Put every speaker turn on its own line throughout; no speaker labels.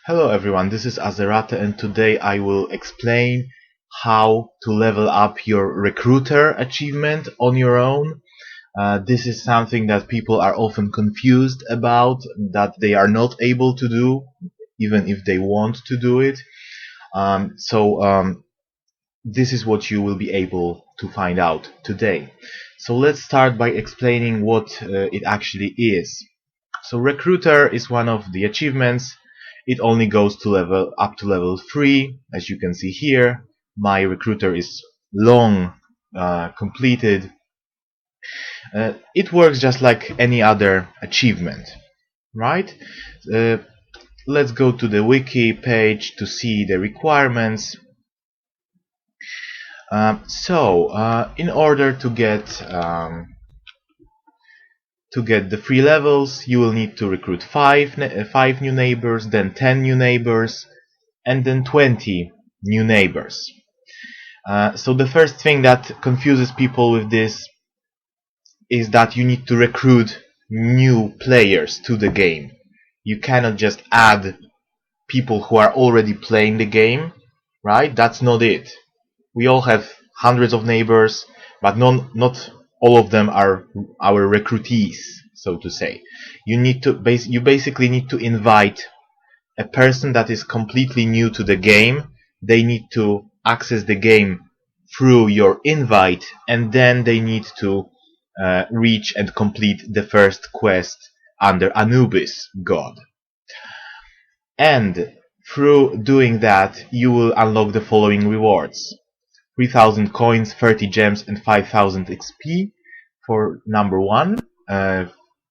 Hello everyone, this is Azerata and today I will explain how to level up your recruiter achievement on your own. This is something that people are often confused about, that they are not able to do, even if they want to do it. This is what you will be able to find out today. So let's start by explaining what it actually is. So recruiter is one of the achievements. It only goes to up to level 3, as you can see here. My recruiter is long completed. It works just like any other achievement, right? Let's go to the wiki page to see the requirements. In order to get the 3 levels, you will need to recruit 5 new neighbors, then 10 new neighbors, and then 20 new neighbors. So the first thing that confuses people with this is that you need to recruit new players to the game. You cannot just add people who are already playing the game, right? That's not it. We all have hundreds of neighbors, but not all of them are our recruitees, so to say. You basically need to invite a person that is completely new to the game. They need to access the game through your invite, and then they need to reach and complete the first quest under Anubis God. And through doing that, you will unlock the following rewards: 3,000 coins, 30 gems, and 5,000 XP for number 1.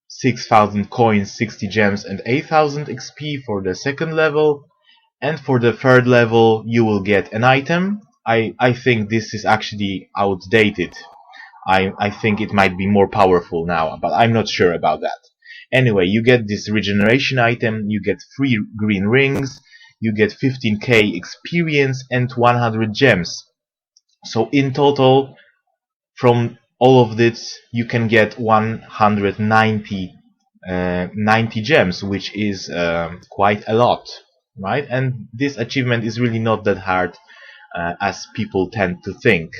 6,000 coins, 60 gems, and 8,000 XP for the second level. And for the third level, you will get an item. I think this is actually outdated. I think it might be more powerful now, but I'm not sure about that. Anyway, you get this regeneration item, you get 3 green rings, you get 15k experience, and 100 gems. So in total, from all of this, you can get 190 gems, which is quite a lot, right? And this achievement is really not that hard as people tend to think.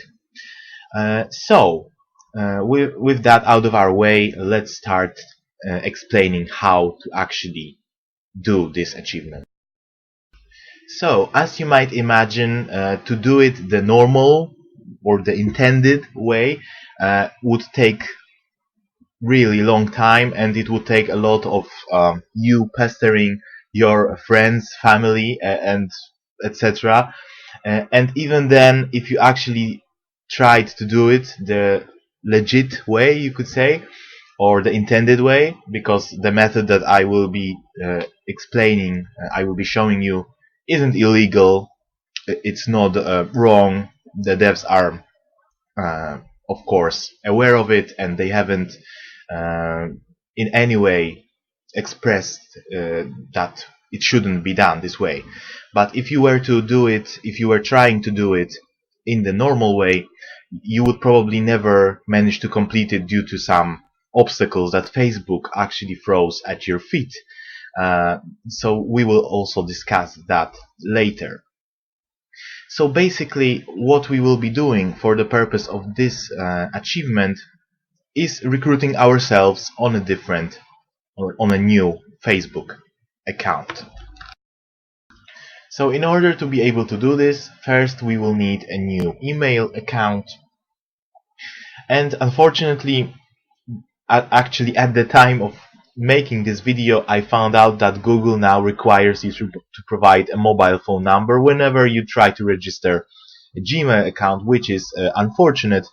With that out of our way, let's start explaining how to actually do this achievement. So, as you might imagine, to do it the normal or the intended way would take really long time, and it would take a lot of you pestering your friends, family, and etc. And even then, if you actually tried to do it the legit way, you could say, or the intended way, because the method that I will be explaining, I will be showing you, isn't illegal. It's not wrong. The devs are, of course, aware of it, and they haven't in any way expressed that it shouldn't be done this way. But if you were to do it, if you were trying to do it in the normal way, you would probably never manage to complete it due to some obstacles that Facebook actually throws at your feet. So we will also discuss that later. So basically, what we will be doing for the purpose of this achievement is recruiting ourselves on a new Facebook account. So in order to be able to do this, first we will need a new email account. And unfortunately, actually at the time of making this video, I found out that Google now requires you to provide a mobile phone number whenever you try to register a Gmail account, which is unfortunate,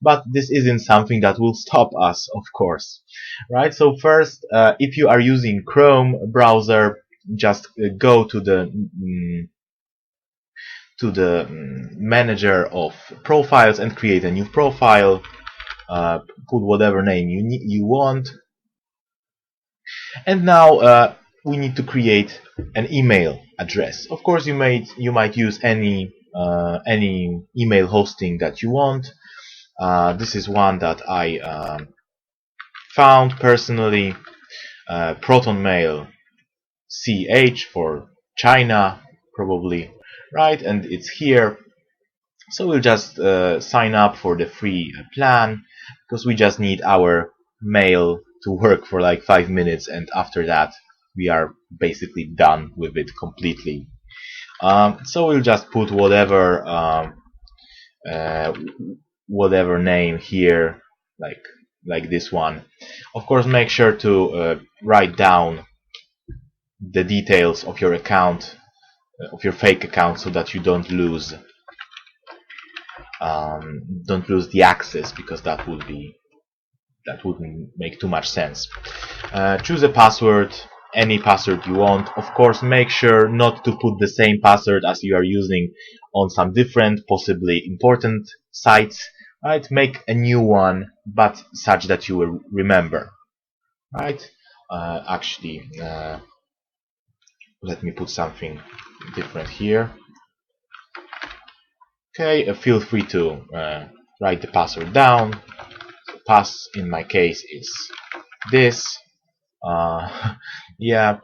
but this isn't something that will stop us, of course, right? So first, if you are using Chrome browser, just go to the manager of profiles and create a new profile. Put whatever name you want, and now we need to create an email address. Of course, you might use any email hosting that you want. This is one that I found personally, ProtonMail CH for China probably, right? And it's here. So we'll just sign up for the free plan, because we just need our mail to work for like 5 minutes, and after that we are basically done with it completely. So we'll just put uh, whatever name here, like this one. Of course, make sure to write down the details of your account, of your fake account, so that you don't lose the access, because that wouldn't make too much sense. Choose a password, any password you want. Of course, make sure not to put the same password as you are using on some different, possibly important sites. Right? Make a new one, but such that you will remember. Right? Let me put something different here. Okay, feel free to write the password down. Pass in my case is this. Yeah.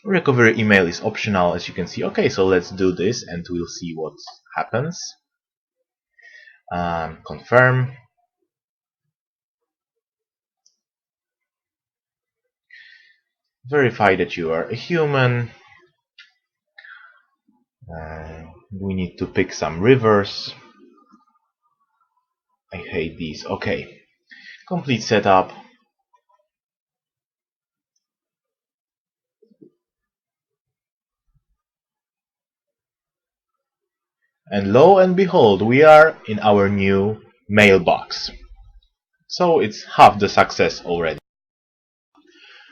Recovery email is optional, as you can see. Okay, so let's do this and we'll see what happens. Confirm. Verify that you are a human. We need to pick some rivers. I hate these. Okay. Complete setup. And lo and behold, we are in our new mailbox. So it's half the success already.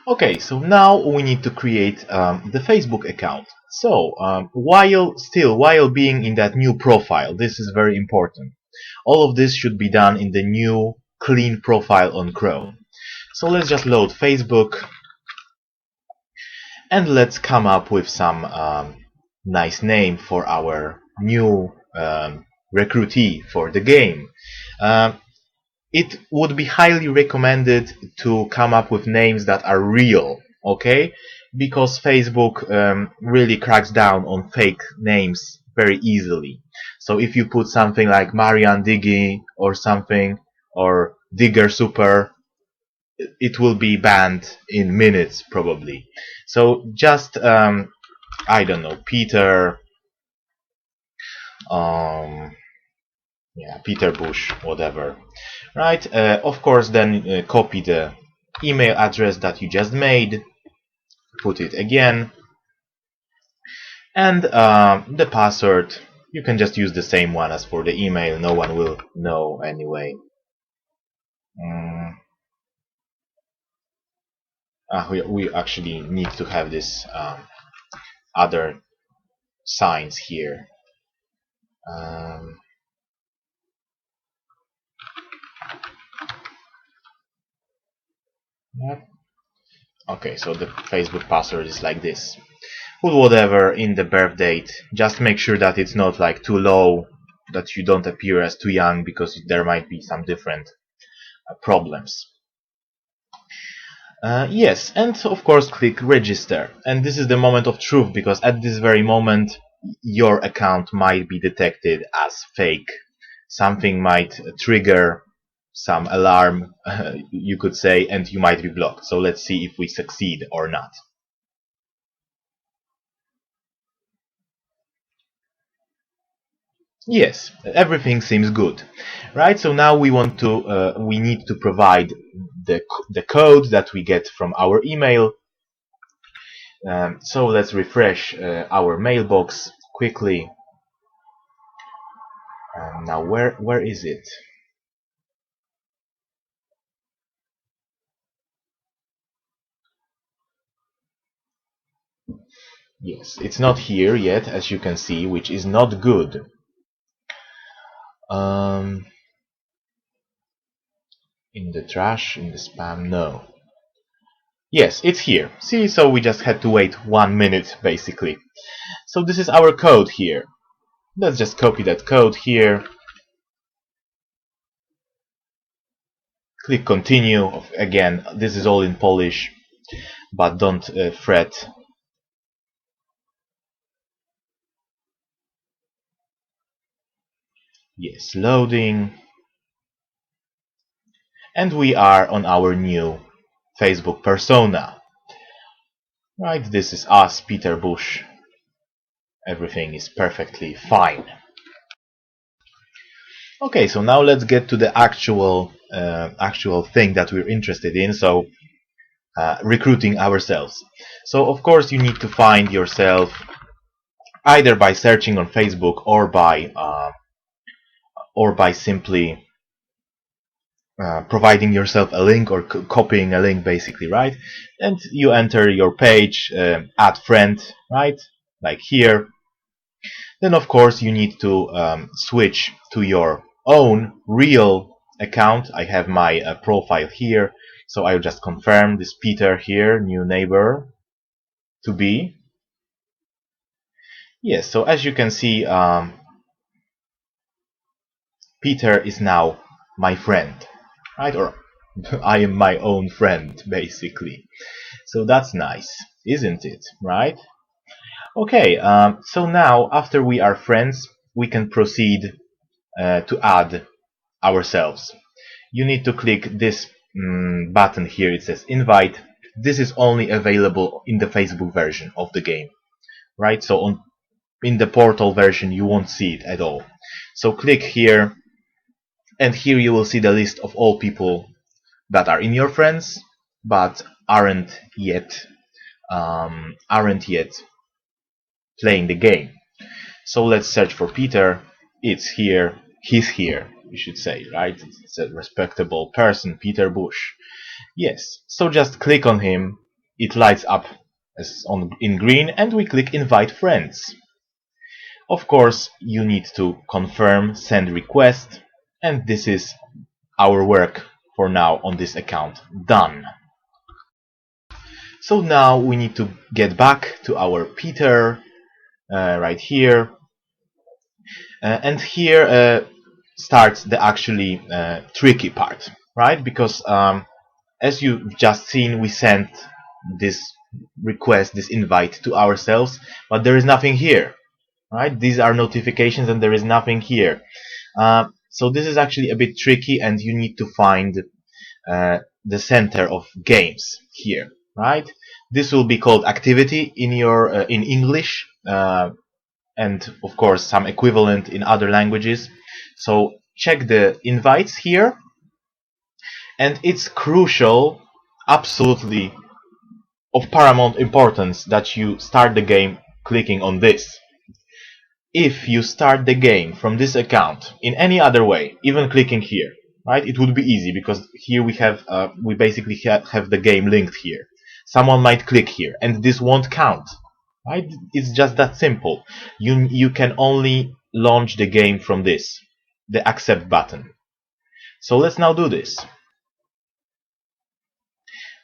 Okay, so now we need to create the Facebook account. So while being in that new profile, this is very important. All of this should be done in the new clean profile on Chrome. So let's just load Facebook, and let's come up with some nice name for our new recruitee for the game. It would be highly recommended to come up with names that are real, okay? Because Facebook really cracks down on fake names very easily. So if you put something like Marian Diggy or something, or Digger Super, it will be banned in minutes probably. So just I don't know, Peter, yeah, Peter Bush, whatever, right? Of course, then copy the email address that you just made, put it again, and the password, you can just use the same one as for the email. No one will know anyway. We actually need to have this other signs here. Yep. Okay, so the Facebook password is like this. Put whatever in the birth date. Just make sure that it's not like too low, that you don't appear as too young, because there might be some different problems. Yes, and of course click register. And this is the moment of truth, because at this very moment your account might be detected as fake. Something might trigger some alarm, you could say, and you might be blocked. So let's see if we succeed or not. Yes, everything seems good, right? So now we need to provide the code that we get from our email. So let's refresh our mailbox quickly. Now where is it? Yes, it's not here yet, as you can see, which is not good. In the trash, in the spam, no. Yes, it's here. See, so we just had to wait 1 minute, basically. So this is our code here. Let's just copy that code here. Click continue. Again, this is all in Polish. but don't fret. Yes, loading. And we are on our new Facebook persona. Right, this is us, Peter Bush. Everything is perfectly fine. Okay, so now let's get to the actual thing that we're interested in. So recruiting ourselves. So of course you need to find yourself either by searching on Facebook or by simply providing yourself a link or copying a link, basically, right? And you enter your page, add friend, right? Like here. Then of course you need to switch to your own real account. I have my profile here, so I'll just confirm this Peter here, new neighbor to be. Yes, so as you can see, Peter is now my friend, right? Or I am my own friend, basically. So that's nice, isn't it, right? Okay, so now after we are friends, we can proceed to add ourselves. You need to click this button here. It says invite. This is only available in the Facebook version of the game, right? So in the portal version you won't see it at all. So click here, and here you will see the list of all people that are in your friends but aren't yet playing the game. So let's search for Peter. It's here. He's here, we should say, right? It's a respectable person, Peter Bush. Yes, so just click on him. It lights up in green, and we click invite friends. Of course, you need to confirm, send request, and this is our work for now on this account done. So now we need to get back to our Peter right here, and here starts the actually tricky part, right? Because as you've just seen, we sent this request, this invite to ourselves, but there is nothing here, right? These are notifications and there is nothing here. So this is actually a bit tricky, and you need to find the center of games here, right? This will be called activity in your in English, and of course some equivalent in other languages. So check the invites here, and it's crucial, absolutely of paramount importance, that you start the game clicking on this. If you start the game from this account in any other way, even clicking here, right, it would be easy because here we basically have the game linked here. Someone might click here and this won't count, right? It's just that simple. You can only launch the game from this, the accept button. So let's now do this.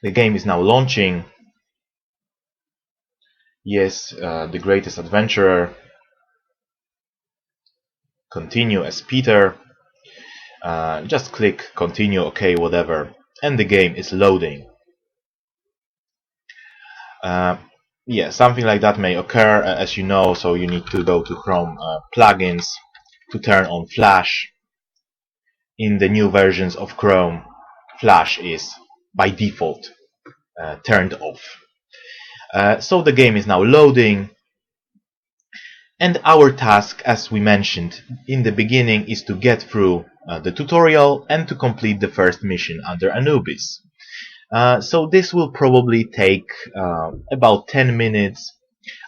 The game is now launching. Yes, the greatest adventurer. Continue as Peter. Just click continue, okay, whatever, and the game is loading. Yeah, something like that may occur, as you know, so you need to go to Chrome plugins to turn on Flash. In the new versions of Chrome, Flash is by default turned off. So the game is now loading, and our task, as we mentioned in the beginning, is to get through the tutorial and to complete the first mission under Anubis. So this will probably take about 10 minutes.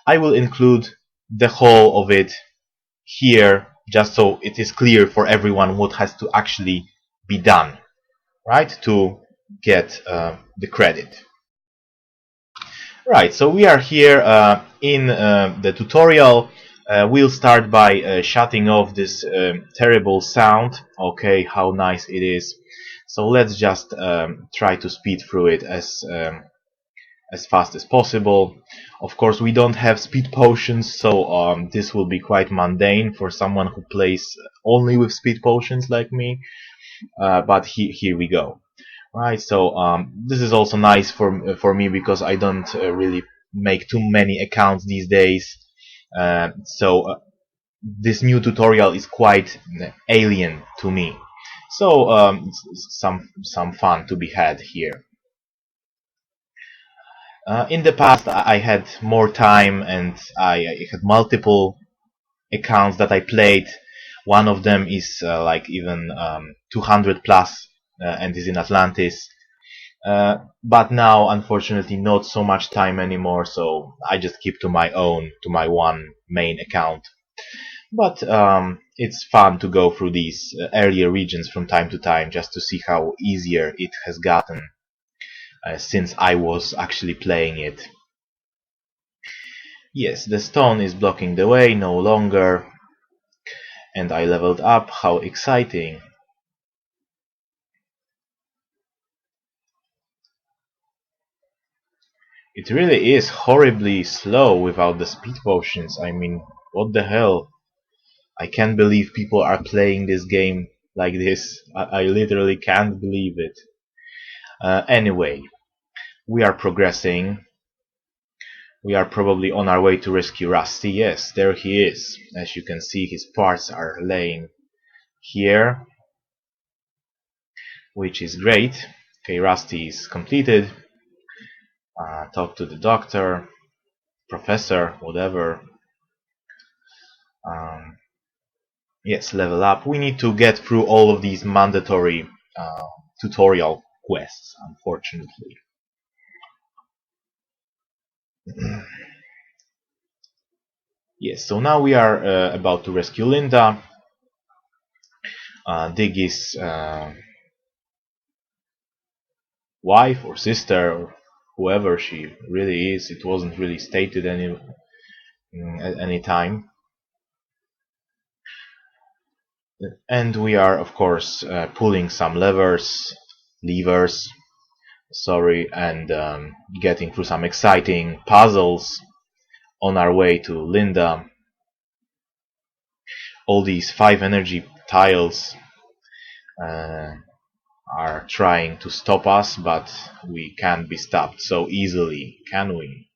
I will include the whole of it here just so it is clear for everyone what has to actually be done, right, to get the credit. Right, so we are here in the tutorial. We'll start by shutting off this terrible sound. Okay, how nice it is. So let's just try to speed through it as fast as possible. Of course, we don't have speed potions, so this will be quite mundane for someone who plays only with speed potions like me. But here we go. Right. So this is also nice for me because I don't really make too many accounts these days. So this new tutorial is quite alien to me. So some fun to be had here. In the past, I had more time and I had multiple accounts that I played. One of them is like even 200 plus and is in Atlantis. But now, unfortunately, not so much time anymore, so I just keep to my own, to my one main account. But it's fun to go through these earlier regions from time to time just to see how easier it has gotten since I was actually playing it. Yes, the stone is blocking the way no longer, and I leveled up. How exciting! It really is horribly slow without the speed potions. I mean, what the hell? I can't believe people are playing this game like this. I literally can't believe it. Anyway, we are progressing. We are probably on our way to rescue Rusty. Yes, there he is. As you can see, his parts are laying here, which is great. Okay, Rusty is completed. Talk to the doctor, professor, whatever. Um, yes, level up. We need to get through all of these mandatory tutorial quests, unfortunately. Yes, so now we are about to rescue Linda, Diggy's wife or sister, or whoever she really is. It wasn't really stated at any time. And we are, of course, pulling some levers, sorry, and getting through some exciting puzzles on our way to Linda. All these 5 energy tiles uh, are trying to stop us, but we can't be stopped so easily, can we?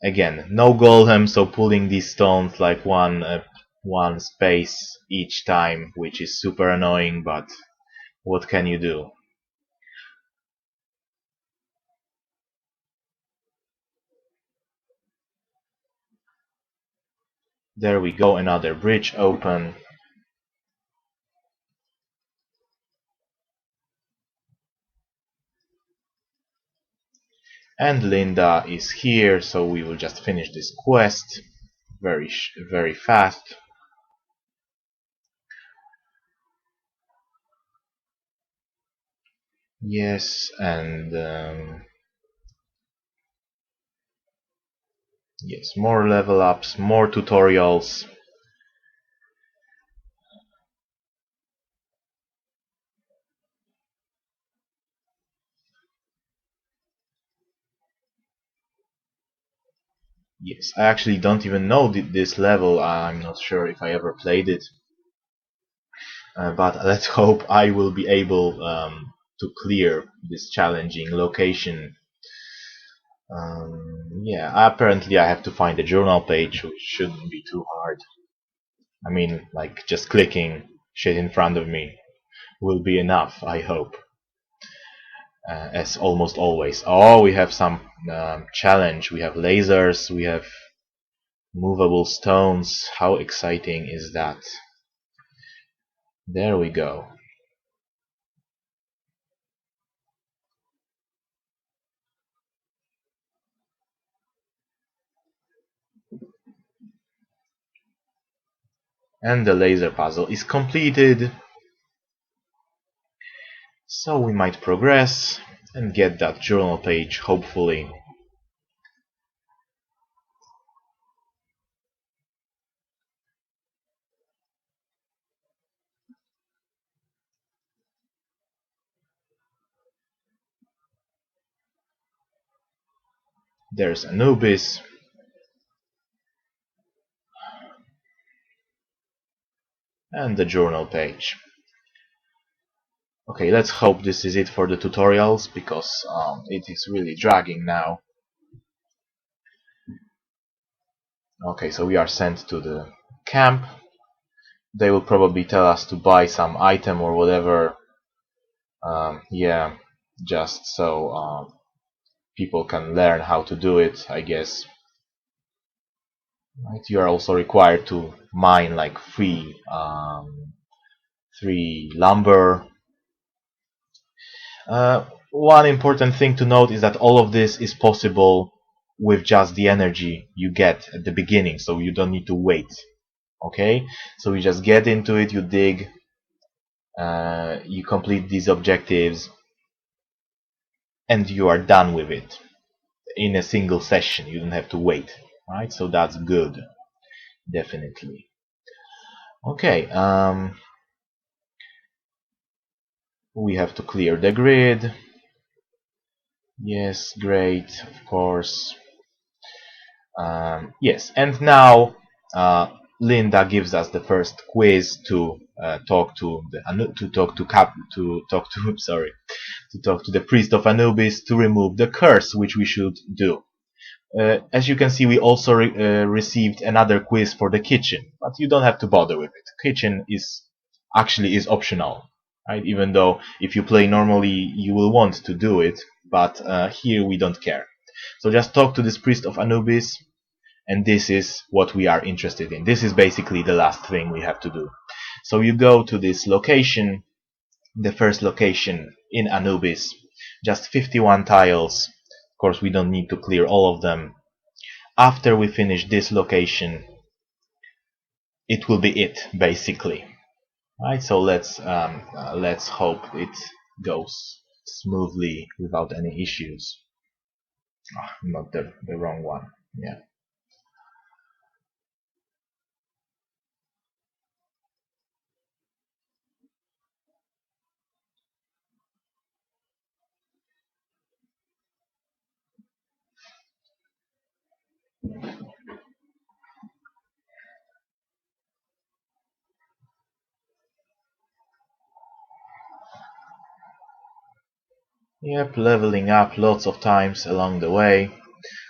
Again, no golem, so pulling these stones like one space each time, which is super annoying, but what can you do? There we go, another bridge open. And Linda is here, so we will just finish this quest very fast. Yes, and yes, more level ups, more tutorials. Yes, I actually don't even know this level. I'm not sure if I ever played it. But let's hope I will be able to clear this challenging location. Yeah, apparently I have to find a journal page, which shouldn't be too hard. I mean, like just clicking shit in front of me will be enough, I hope. As almost always. Oh, we have some challenge. We have lasers, we have movable stones. How exciting is that? There we go. And the laser puzzle is completed. So we might progress and get that journal page, hopefully. There's Anubis. And the journal page. Okay, let's hope this is it for the tutorials, because it is really dragging now. Okay, so we are sent to the camp. They will probably tell us to buy some item or whatever. Yeah, just so people can learn how to do it, I guess. Right? You are also required to mine like three lumber. One important thing to note is that all of this is possible with just the energy you get at the beginning, so you don't need to wait. Okay, so you just get into it, you dig, you complete these objectives, and you are done with it in a single session. You don't have to wait, right? So that's good, definitely. Okay, we have to clear the grid. Yes, great, of course. Yes, and now Linda gives us the first quiz to talk to the to talk to sorry, to talk to the priest of Anubis to remove the curse, which we should do. As you can see, we also received another quiz for the kitchen, but you don't have to bother with it. Kitchen is actually is optional, right? Even though if you play normally, you will want to do it, but here we don't care. So just talk to this priest of Anubis, and this is what we are interested in. This is basically the last thing we have to do. So you go to this location, the first location in Anubis, just 51 tiles. Of course, we don't need to clear all of them. After we finish this location, it will be it, basically. Right, so let's hope it goes smoothly without any issues. Not the wrong one. Yeah. Yep, leveling up lots of times along the way.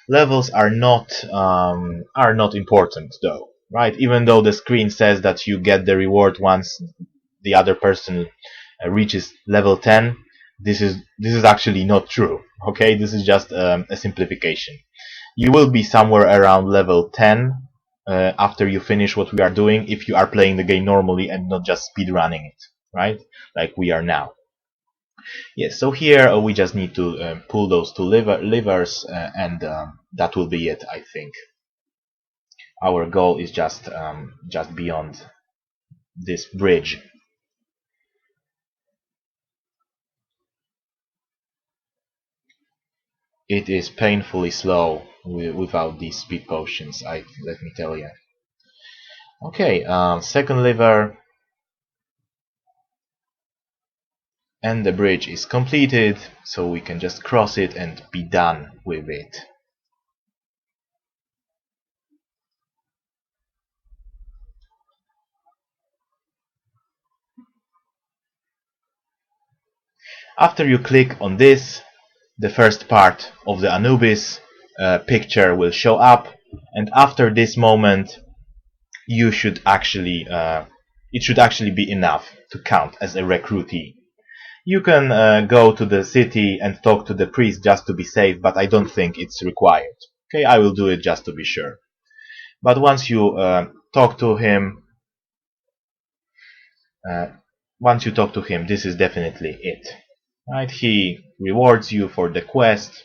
Levels are not important though, right? Even though the screen says that you get the reward once the other person reaches level 10, this is actually not true. Okay, this is just a simplification. You will be somewhere around level 10 after you finish what we are doing if you are playing the game normally and not just speed running it, right? Like we are now. Yes, so here we just need to pull those two levers and that will be it, I think. Our goal is just beyond this bridge. It is painfully slow without these speed potions, let me tell you. Okay, second lever, and the bridge is completed, so we can just cross it and be done with it. After you click on this, the first part of the Anubis picture will show up, and after this moment you should actually it should actually be enough to count as a recruitee. You can go to the city and talk to the priest just to be safe, but I don't think it's required. Okay, I will do it just to be sure. But once you talk to him, uh, this is definitely it. Right? He rewards you for the quest,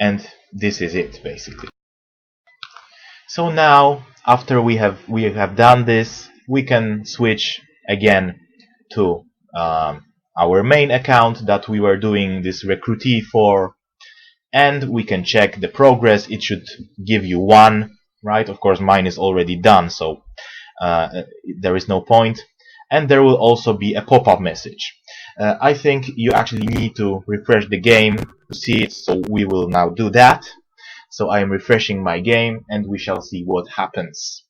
and this is it basically. So now, after we have done this, we can switch again to our main account that we were doing this recruitee for, and we can check the progress. It should give you 1, right? Of course, mine is already done, so there is no point. And there will also be a pop-up message. I think you actually need to refresh the game to see it, so we will now do that. So I am refreshing my game and we shall see what happens.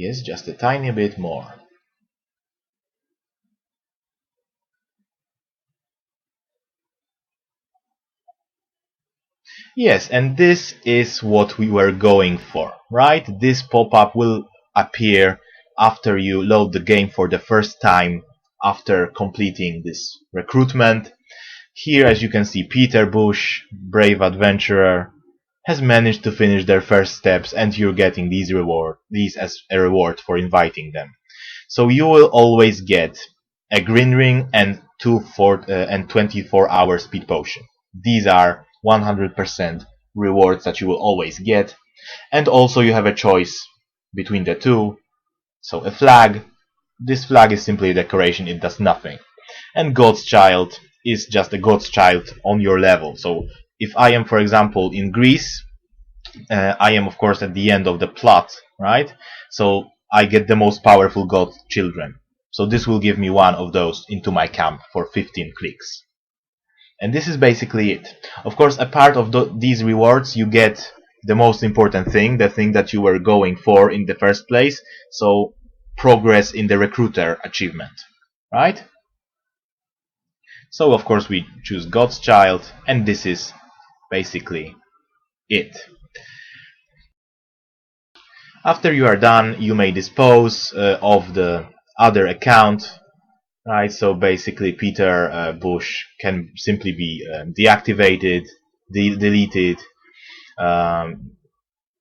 Yes, just a tiny bit more. Yes, and this is what we were going for, right? This pop-up will appear after you load the game for the first time after completing this recruitment. Here, as you can see, Peter Bush, brave adventurer, has managed to finish their first steps, and you're getting these as a reward for inviting them. So you will always get a green ring and 24-hour speed potion. These are 100% rewards that you will always get, and also you have a choice between the two. So a flag, this flag is simply a decoration, it does nothing. And God's Child is just a God's Child on your level. So if I am, for example, in Greece, I am of course at the end of the plot, right? So I get the most powerful god children. So this will give me one of those into my camp for 15 clicks. And this is basically it. Of course, a part of these rewards you get the most important thing, the thing that you were going for in the first place. So progress in the recruiter achievement, right? So of course we choose God's Child, and this is basically it. After you are done, you may dispose of the other account, right? So basically, Peter Bush can simply be deactivated, deleted. Um,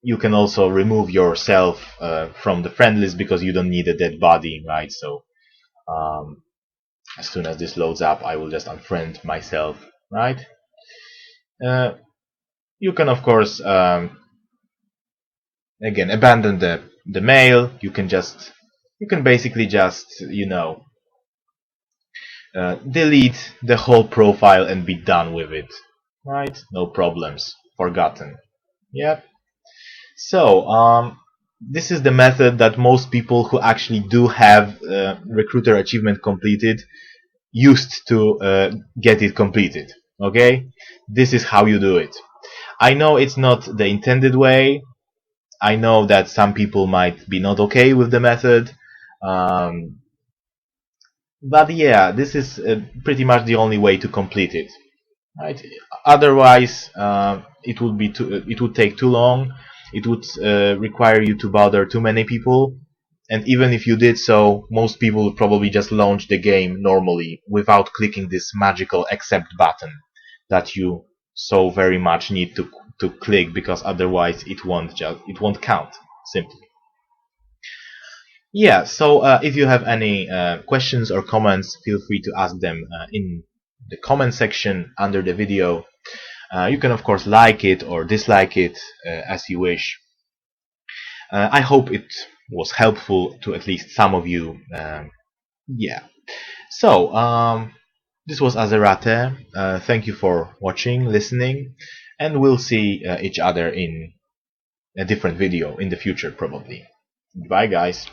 you can also remove yourself from the friend list because you don't need a dead body, right? So um, as soon as this loads up, I will just unfriend myself, right? Uh, you can, of course, again abandon the mail. You can basically just delete the whole profile and be done with it, right? No problems, forgotten. Yep. So this is the method that most people who actually do have recruiter achievement completed used to get it completed. Okay, this is how you do it. I know it's not the intended way. I know that some people might be not okay with the method, but yeah, this is pretty much the only way to complete it. Right? Otherwise, it would take too long. It would require you to bother too many people, and even if you did so, most people would probably just launch the game normally without clicking this magical accept button that you so very much need to click, because otherwise it won't count simply. Yeah, so if you have any questions or comments, feel free to ask them in the comment section under the video. You can of course like it or dislike it as you wish. I hope it was helpful to at least some of you. Yeah. So this was Azerate. Thank you for watching, listening, and we'll see each other in a different video in the future probably. Bye guys.